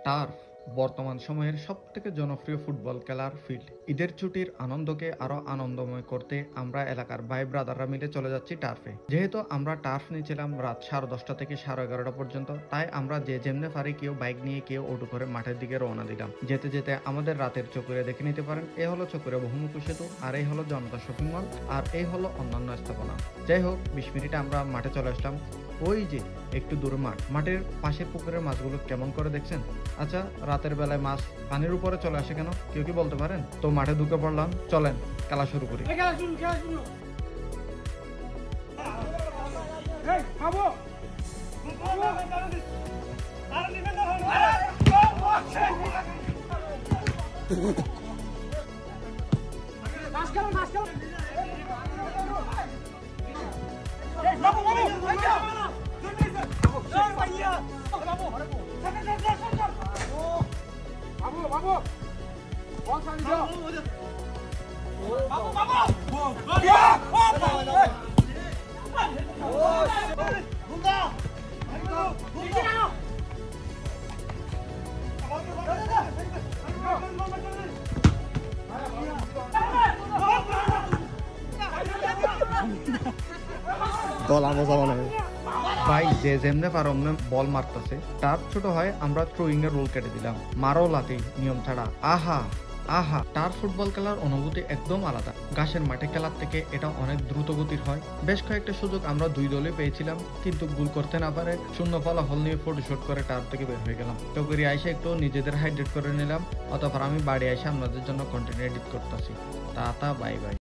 Turf বর্তমান সময়ের সবথেকে জনপ্রিয় ফুটবল খেলার ফিল্ড। ঈদের ছুটির আনন্দকে আরো আনন্দময় করতে আমরা এলাকার ভাই ব্রাদাররা মিলে চলে যাচ্ছি টার্ফে। যেহেতু আমরা টার্ফ নিয়েছিলাম রাত 10:30 থেকে 11:30 পর্যন্ত, তাই আমরা যে যেমনে পারি কেউ বাইক নিয়ে কেউ অটো করে মাঠের দিকে রওনা দিলাম। যেতে যেতে আমাদের রাতের চকুরে দেখে নিতে পারেন, এ হলো চকুরে বহুমুখী সেতু, আর এই হলো জনতা শপিং মল, আর এই হলো অন্যান্য স্থাপনা। যাই হোক, 20 মিনিটে আমরা মাঠে চলে আসলাম। ওই যে একটু দূরে মাঠের পাশের পুকুরের মাছগুলো কেমন করে দেখছেন? আচ্ছা, রাতের বেলায় মাছ পানির উপরে চলে আসে কেন, কেউ কি বলতে পারেন? তো মাঠে ঢুকে পড়লাম, চলেন খেলা শুরু করি। ভাই যে যেমনে পার অমনে বল মারতেছে। টার্ফ ছোট হয়, আমরা থ্রোয়িং এর রুল কেটে দিলাম, মারো লাথি নিয়ম ছাড়া। আহা আহা, টার্ফ ফুটবল খেলার অনুভূতি একদম আলাদা। ঘাসের মাঠে খেলার থেকে এটা অনেক দ্রুত গতির হয়। বেশ কয়েকটা সুযোগ আমরা দুই দলে পেয়েছিলাম, কিন্তু গোল করতে না পারে শূন্য ফলাফল নিয়ে ফটোশুট করে টার্ফ থেকে বের হয়ে গেলাম। তো করে আইসে একটু নিজেদের হাইড্রেট করে নিলাম, অতঃপর আমি বাড়ি এসে আপনাদের জন্য কন্টেন্ট এডিট করতেছি। Tata, bye bye.